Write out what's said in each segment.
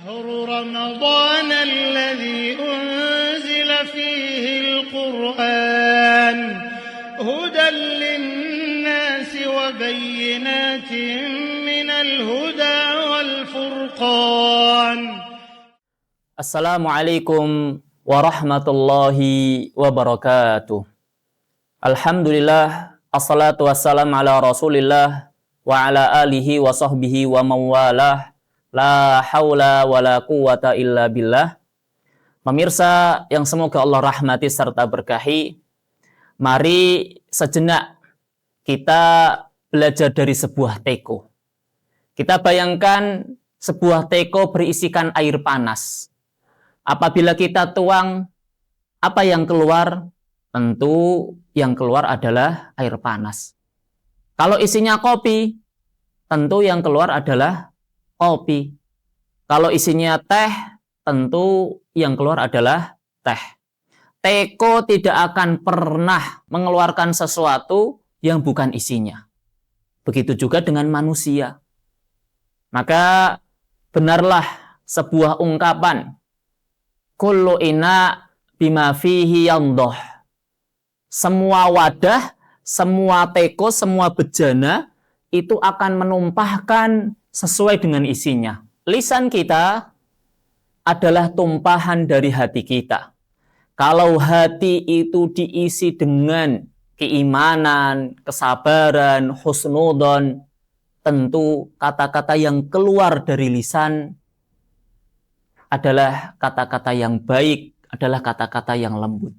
شهر رمضان الذي أنزل فيه القرآن هدى للناس وبينات من الهدى والفرقان. Assalamualaikum warahmatullahi wabarakatuh. Alhamdulillah, assalatu wassalamu ala rasulillah wa ala alihi wa sahbihi wa mawalah. La haula wa la quwata illa billah. Pemirsa yang semoga Allah rahmati serta berkahi, mari sejenak kita belajar dari sebuah teko. Kita bayangkan sebuah teko berisikan air panas. Apabila kita tuang, apa yang keluar? Tentu yang keluar adalah air panas. Kalau isinya kopi, tentu yang keluar adalah kopi. Kalau isinya teh, tentu yang keluar adalah teh. Teko tidak akan pernah mengeluarkan sesuatu yang bukan isinya. Begitu juga dengan manusia. Maka benarlah sebuah ungkapan, kullu ina bima fihi yandoh. Semua wadah, semua teko, semua bejana itu akan menumpahkan sesuai dengan isinya. Lisan kita adalah tumpahan dari hati kita. Kalau hati itu diisi dengan keimanan, kesabaran, husnudon, tentu kata-kata yang keluar dari lisan adalah kata-kata yang baik, adalah kata-kata yang lembut.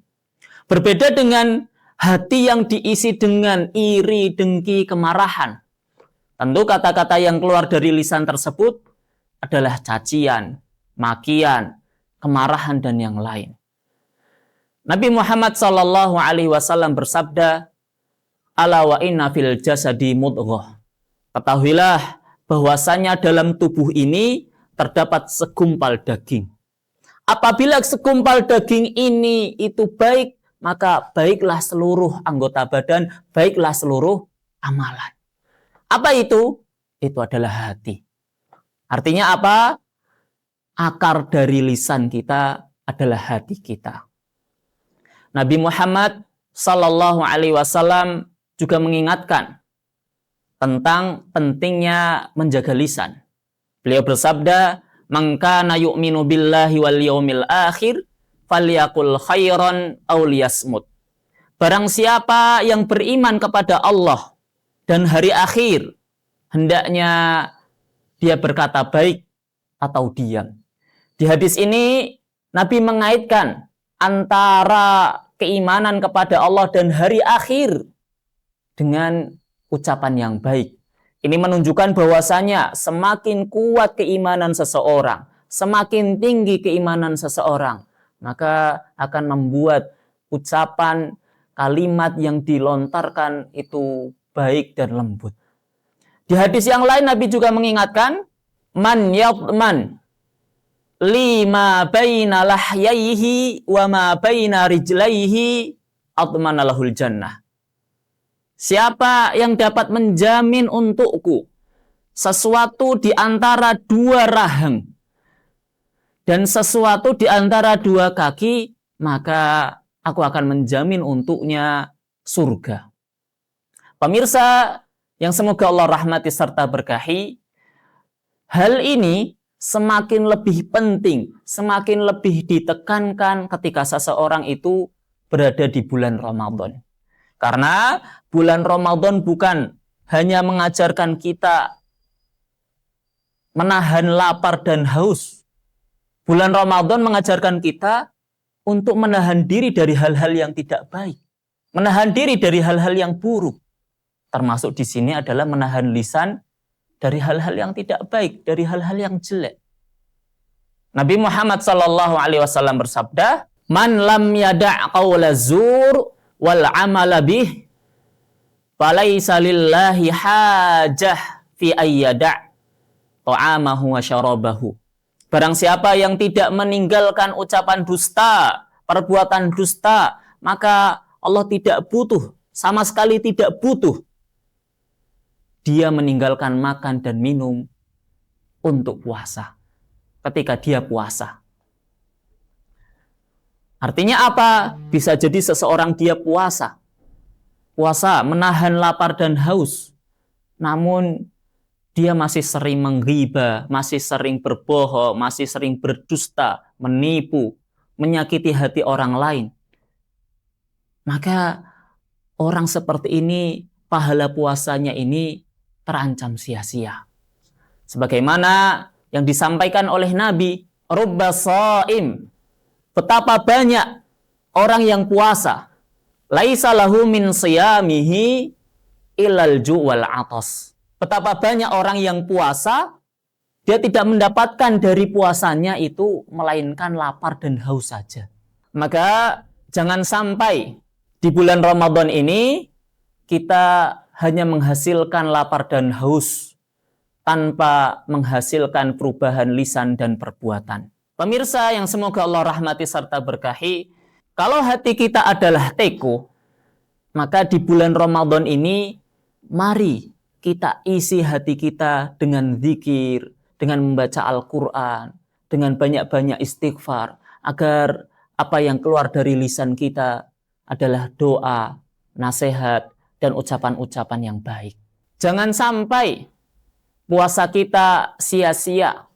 Berbeda dengan hati yang diisi dengan iri, dengki, kemarahan. Tentu kata-kata yang keluar dari lisan tersebut adalah cacian, makian, kemarahan, dan yang lain. Nabi Muhammad SAW bersabda, ala wa inna fil jasadi mudghah. Ketahuilah bahwasanya dalam tubuh ini terdapat segumpal daging. Apabila segumpal daging ini itu baik, maka baiklah seluruh anggota badan, baiklah seluruh amalan. Apa itu? Itu adalah hati. Artinya apa? Akar dari lisan kita adalah hati kita. Nabi Muhammad SAW juga mengingatkan tentang pentingnya menjaga lisan. Beliau bersabda, "Man kana yu'minu billahi wal yaumil akhir falyaqul khairan aw liyasmut." Barang siapa yang beriman kepada Allah dan hari akhir, hendaknya dia berkata baik atau diam. Di hadis ini, Nabi mengaitkan antara keimanan kepada Allah dan hari akhir dengan ucapan yang baik. Ini menunjukkan bahwasanya semakin kuat keimanan seseorang, semakin tinggi keimanan seseorang, maka akan membuat ucapan, kalimat yang dilontarkan itu baik dan lembut. Di hadis yang lain Nabi juga mengingatkan, man yadman lima baina lahyaihi wa ma baina rijlaihi admana lahul jannah. Siapa yang dapat menjamin untukku sesuatu di antara dua rahang dan sesuatu di antara dua kaki, maka aku akan menjamin untuknya surga. Pemirsa yang semoga Allah rahmati serta berkahi, hal ini semakin lebih penting, semakin lebih ditekankan ketika seseorang itu berada di bulan Ramadan. Karena bulan Ramadan bukan hanya mengajarkan kita menahan lapar dan haus. Bulan Ramadan mengajarkan kita untuk menahan diri dari hal-hal yang tidak baik, menahan diri dari hal-hal yang buruk. Termasuk di sini adalah menahan lisan dari hal-hal yang tidak baik, dari hal-hal yang jelek. Nabi Muhammad SAW bersabda, "Man lam yada' qawla zur wal amala bih, falaisa lillahi hajah fi ayyada' ta'amahu wa syarabahu." Barang siapa yang tidak meninggalkan ucapan dusta, perbuatan dusta, maka Allah tidak butuh, sama sekali tidak butuh dia meninggalkan makan dan minum untuk puasa. ketika dia puasa. Artinya apa? Bisa jadi seseorang dia puasa menahan lapar dan haus, namun dia masih sering mengghiba, masih sering berbohong, masih sering berdusta, menipu, menyakiti hati orang lain. Maka orang seperti ini, pahala puasanya ini terancam sia-sia. Sebagaimana yang disampaikan oleh Nabi, rubba shaim, betapa banyak orang yang puasa, laisa lahu min siyamihi ilal ju' wal atas. Betapa banyak orang yang puasa, dia tidak mendapatkan dari puasanya itu melainkan lapar dan haus saja. Maka jangan sampai di bulan Ramadan ini kita hanya menghasilkan lapar dan haus tanpa menghasilkan perubahan lisan dan perbuatan. Pemirsa yang semoga Allah rahmati serta berkahi, kalau hati kita adalah teguh, maka di bulan Ramadan ini mari kita isi hati kita dengan zikir, dengan membaca Al-Quran, dengan banyak-banyak istighfar, agar apa yang keluar dari lisan kita adalah doa, nasihat, dan ucapan-ucapan yang baik. Jangan sampai puasa kita sia-sia,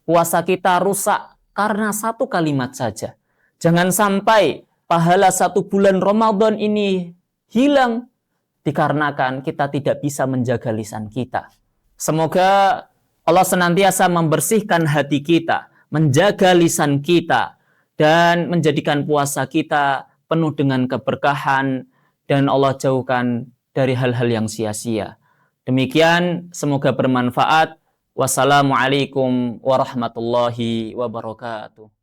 puasa kita rusak karena satu kalimat saja. Jangan sampai pahala 1 bulan Ramadan ini hilang dikarenakan kita tidak bisa menjaga lisan kita. Semoga Allah senantiasa membersihkan hati kita, menjaga lisan kita, dan menjadikan puasa kita penuh dengan keberkahan, dan Allah jauhkan dari hal-hal yang sia-sia. Demikian, semoga bermanfaat. Wassalamualaikum warahmatullahi wabarakatuh.